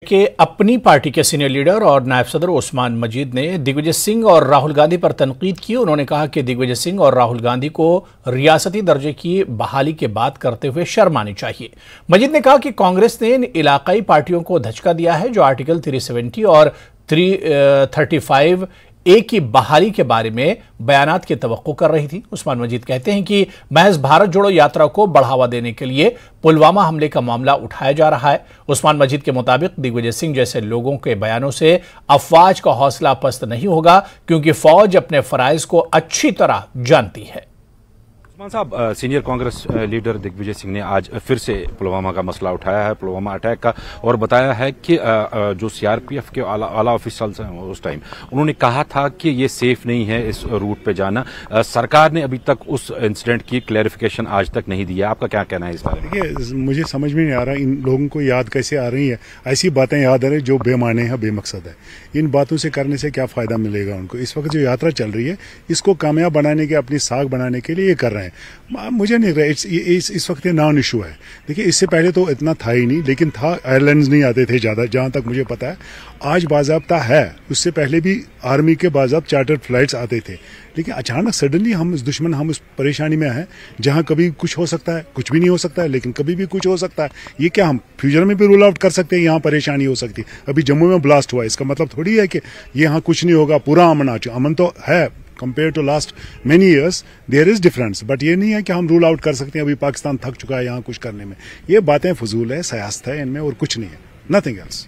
के अपनी पार्टी के सीनियर लीडर और नायब सदर उस्मान मजीद ने दिग्विजय सिंह और राहुल गांधी पर तनकीद की। उन्होंने कहा कि दिग्विजय सिंह और राहुल गांधी को रियासती दर्जे की बहाली की बात करते हुए शर्म आनी चाहिए। मजीद ने कहा कि कांग्रेस ने इन इलाकाई पार्टियों को धचका दिया है जो आर्टिकल 370 और 335 ए की बहाली के बारे में बयानात की तवक्को कर रही थी। उस्मान मजीद कहते हैं कि महज भारत जोड़ो यात्रा को बढ़ावा देने के लिए पुलवामा हमले का मामला उठाया जा रहा है। उस्मान मजीद के मुताबिक दिग्विजय सिंह जैसे लोगों के बयानों से अफवाज का हौसला पस्त नहीं होगा, क्योंकि फौज अपने फराइज को अच्छी तरह जानती है। उस्मान साहब, सीनियर कांग्रेस लीडर दिग्विजय सिंह ने आज फिर से पुलवामा का मसला उठाया है, पुलवामा अटैक का, और बताया है कि जो सीआरपीएफ के आला ऑफिसर्स हैं उस टाइम उन्होंने कहा था कि ये सेफ नहीं है इस रूट पे जाना। सरकार ने अभी तक उस इंसिडेंट की क्लैरिफिकेशन आज तक नहीं दी है। आपका क्या कहना है इस बारे में? देखिए, मुझे समझ में नहीं आ रहा इन लोगों को याद कैसे आ रही है, ऐसी बातें याद आ रही जो बेमाने हैं, बेमकसद है। इन बातों से करने से क्या फायदा मिलेगा उनको? इस वक्त जो यात्रा चल रही है इसको कामयाब बनाने के, अपनी साख बनाने के लिए ये कर रहे हैं। मुझे नहीं लग रहा इस वक्त ये नॉन इशू है। देखिए, इससे पहले तो इतना था ही नहीं, लेकिन था, एयरलाइंस नहीं आते थे ज्यादा, जहां तक मुझे पता है। आज बाज़ाब्ता है, उससे पहले भी आर्मी के बाज़ाब्त चार्टर्ड फ्लाइट्स आते थे, लेकिन अचानक सडनली हम उस परेशानी में हैं जहां कभी कुछ हो सकता है, कुछ भी नहीं हो सकता है, लेकिन कभी भी कुछ हो सकता है। ये क्या हम फ्यूचर में भी रूल आउट कर सकते हैं? यहाँ परेशानी हो सकती है। अभी जम्मू में ब्लास्ट हुआ, इसका मतलब थोड़ी है कि यहाँ कुछ नहीं होगा, पूरा अमन तो है। Compare to last many years there is difference, but ये नहीं है कि हम रूल आउट कर सकते हैं अभी पाकिस्तान थक चुका है यहाँ कुछ करने में। ये बातें फजूल है, सियासत है इनमें, और कुछ नहीं है, नथिंग एल्स।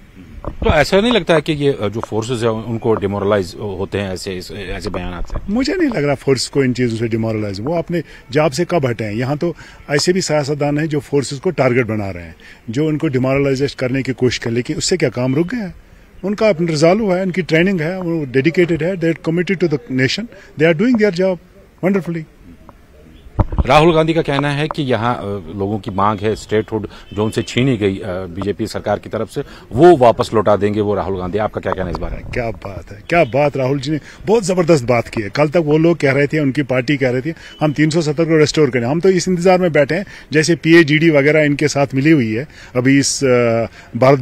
तो ऐसा नहीं लगता है कि ये जो फोर्सेस है उनको डिमोरलाइज होते हैं ऐसे बयान से? मुझे नहीं लग रहा फोर्स को इन चीजों से डिमोरलाइज, वो अपने जॉब से कब हटे हैं। यहाँ तो ऐसे भी सियासतदान हैं जो फोर्सेस को टारगेट बना रहे हैं, जो उनको डिमोरलाइज करने की कोशिश कर, लेकिन उससे क्या काम रुक गया है? उनका अपना रिजॉल्व है, उनकी ट्रेनिंग है, वो डेडिकेटेड है, they are committed to the nation, they are doing their job wonderfully. Rahul Gandhi का कहना है कि यहाँ लोगों की मांग है, स्टेटहुड जो उनसे छीनी गई बीजेपी सरकार की तरफ से, वो वापस लौटा देंगे वो राहुल गांधी। आपका क्या कहना है इस बारे में? क्या बात है, क्या बात! राहुल जी ने बहुत जबरदस्त बात की है। कल तक वो लोग कह रहे थे, उनकी पार्टी कह रही थी हम 370 को रेस्टोर करें। हम तो इस इंतजार में बैठे हैं, जैसे पीएजीडी वगैरह इनके साथ मिली हुई है अभी इस भारत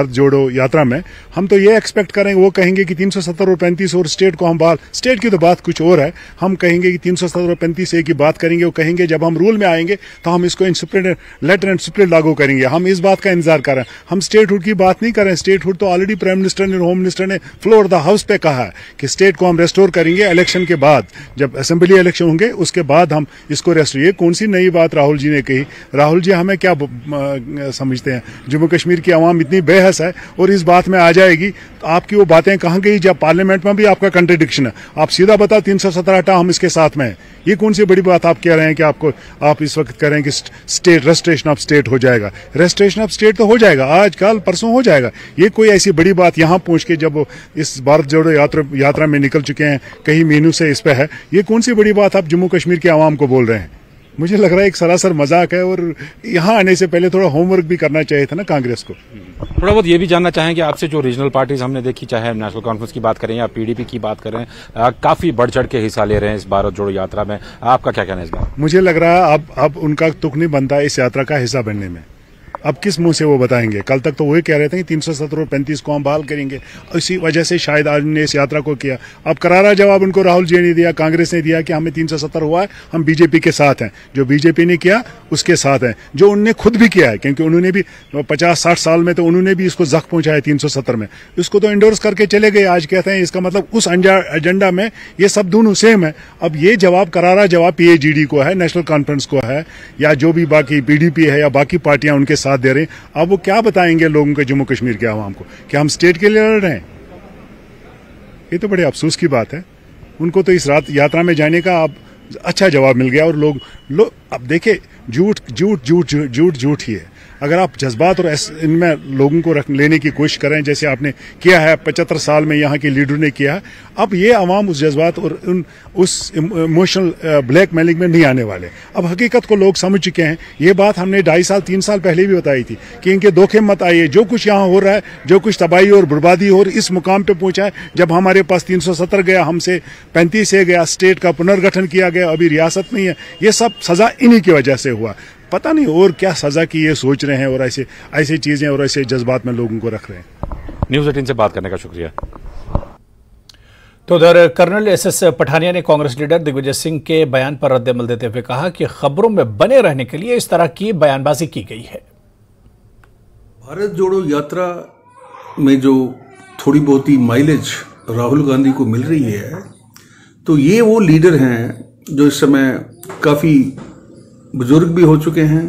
जोड़ो यात्रा में। हम तो ये एक्सपेक्ट करेंगे, वो कहेंगे कि 370 और 35 और स्टेट को हम बात, स्टेट की तो बात कुछ और है, हम कहेंगे कि 370 और 35 की बात करेंगे। वो कहेंगे जब हम रूल में आएंगे तो हम इसको लेटर एंड स्प्लिट लागू करेंगे। हम इस बात का इंतजार कर रहे हैं, हम स्टेटहुड की बात नहीं कर रहे हैं। स्टेटहुड तो ऑलरेडी प्राइम मिनिस्टर ने, होम मिनिस्टर ने फ्लोर द हाउस पे कहा है कि स्टेट को हम रेस्टोर करेंगे इलेक्शन के बाद, जब असेंबली इलेक्शन होंगे उसके बाद हम इसको रेस्टोर। ये कौन सी नई बात राहुल जी ने कही? राहुल जी हमें क्या समझते हैं? जम्मू कश्मीर की आवाम इतनी बेहस है और इस बात में आ जाएगी, तो आपकी वो बातें कहाँ गई जब पार्लियामेंट में भी आपका कंट्रडिक्शन है? आप सीधा बताओ 317 हटा, हम इसके साथ में है। ये कौन सी बड़ी बात आप कह रहे हैं कि आप इस वक्त कह रहे हैं कि स्टेट रेस्टोरेशन ऑफ स्टेट हो जाएगा? रेस्टोरेशन ऑफ स्टेट तो हो जाएगा, आज कल परसों हो जाएगा। ये कोई ऐसी बड़ी बात यहाँ पहुंच के जब वो इस भारत जोड़ो यात्रा में निकल चुके हैं, कई महीनों से इस पे है, ये कौन सी बड़ी बात आप जम्मू कश्मीर के आवाम को बोल रहे हैं? मुझे लग रहा है एक सरासर मजाक है, और यहाँ आने से पहले थोड़ा होमवर्क भी करना चाहिए था ना कांग्रेस को। थोड़ा बहुत ये भी जानना चाहेंगे आपसे, जो रीजनल पार्टीज हमने देखी, चाहे नेशनल कॉन्फ्रेंस की बात करें या पीडीपी की बात करें, काफी बढ़ चढ़ के हिस्सा ले रहे हैं इस भारत जोड़ो यात्रा में। आपका क्या कहना है इस बार? मुझे लग रहा है अब उनका तुक नहीं बनता इस यात्रा का हिस्सा बनने में। अब किस मुंह से वो बताएंगे? कल तक तो वही कह रहे थे कि 370 और 35 को हम बहाल करेंगे, इसी वजह से शायद आज ने इस यात्रा को किया। अब करारा जवाब उनको राहुल जी ने दिया, कांग्रेस ने दिया कि हमें 370 हुआ है, हम बीजेपी के साथ हैं। जो बीजेपी ने किया उसके साथ हैं, जो उनने खुद भी किया है, क्योंकि उन्होंने भी 50-60 साल में तो उन्होंने भी इसको जख्म पहुंचाया 370 में, इसको तो इंडोर्स करके चले गए। आज कहते हैं इसका मतलब उस एजेंडा में ये सब दोनों सेम है। अब ये जवाब, करारा जवाब पीएजीडी को है, नेशनल कॉन्फ्रेंस को है, या जो भी बाकी पीडीपी है या बाकी पार्टियां उनके साथ दे रहे हैं। अब वो क्या बताएंगे लोगों को, जम्मू कश्मीर के आवाम को, कि हम स्टेट के लिए लड़ रहे हैं? ये तो बड़े अफसोस की बात है। उनको तो इस यात्रा में जाने का अब अच्छा जवाब मिल गया, और लोग अब देखे, झूठ ही है। अगर आप जज्बात और इनमें लोगों को लेने की कोशिश करें, जैसे आपने किया है 75 साल में यहाँ के लीडर ने किया है, अब ये अवाम उस जज्बात और उस इमोशनल ब्लैकमेलिंग में नहीं आने वाले। अब हकीकत को लोग समझ चुके हैं। ये बात हमने 2.5 साल 3 साल पहले भी बताई थी कि इनके धोखे मत आइए। जो कुछ यहाँ हो रहा है, जो कुछ तबाही और बर्बादी और इस मुकाम पे पहुंचा है, जब हमारे पास 370 गया, हमसे 35 से गया, स्टेट का पुनर्गठन किया गया, अभी रियासत नहीं है, ये सब सजा इन्हीं की वजह से हुआ। पता नहीं और क्या सजा की ये सोच रहे हैं और ऐसे चीजें और ऐसे जज्बात में लोगों को रख रहे हैं। न्यूज़ 18 से बात करने का शुक्रिया। तो उधर कर्नल एसएस पठानिया ने कांग्रेस लीडर दिग्विजय सिंह के बयान पर रद्दअमल देते हुए कहा कि खबरों में बने रहने के लिए इस तरह की बयानबाजी की गई है। भारत जोड़ो यात्रा में जो थोड़ी बहुत ही माइलेज राहुल गांधी को मिल रही है, तो ये वो लीडर हैं जो इस समय काफ़ी बुजुर्ग भी हो चुके हैं।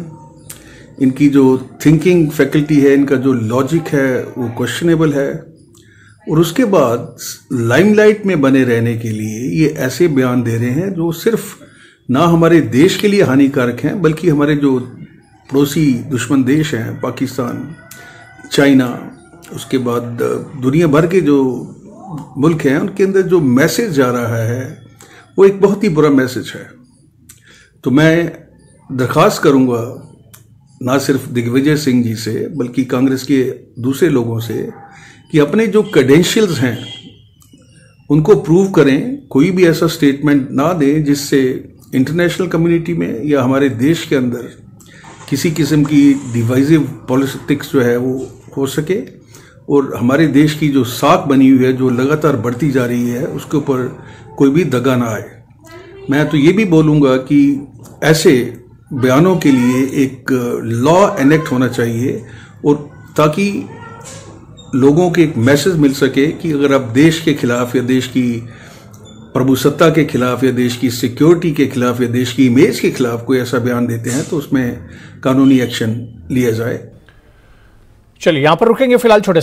इनकी जो थिंकिंग फैकल्टी है, इनका जो लॉजिक है वो क्वेश्चनेबल है, और उसके बाद लाइमलाइट में बने रहने के लिए ये ऐसे बयान दे रहे हैं जो सिर्फ ना हमारे देश के लिए हानिकारक हैं, बल्कि हमारे जो पड़ोसी दुश्मन देश हैं, पाकिस्तान, चाइना, उसके बाद दुनिया भर के जो मुल्क हैं, उनके अंदर जो मैसेज जा रहा है वो एक बहुत ही बुरा मैसेज है। तो मैं दरख्वास्त करूंगा ना सिर्फ दिग्विजय सिंह जी से, बल्कि कांग्रेस के दूसरे लोगों से कि अपने जो क्रेडेंशियल्स हैं उनको प्रूव करें। कोई भी ऐसा स्टेटमेंट ना दें जिससे इंटरनेशनल कम्युनिटी में या हमारे देश के अंदर किसी किस्म की डिवाइसिव पॉलिटिक्स जो है वो हो सके, और हमारे देश की जो साख बनी हुई है, जो लगातार बढ़ती जा रही है, उसके ऊपर कोई भी दगा ना आए। मैं तो ये भी बोलूँगा कि ऐसे बयानों के लिए एक लॉ एनेक्ट होना चाहिए, और ताकि लोगों को एक मैसेज मिल सके कि अगर आप देश के खिलाफ या देश की प्रभुसत्ता के खिलाफ या देश की सिक्योरिटी के खिलाफ या देश की इमेज के खिलाफ कोई ऐसा बयान देते हैं तो उसमें कानूनी एक्शन लिया जाए। चलिए यहां पर रुकेंगे फिलहाल छोटे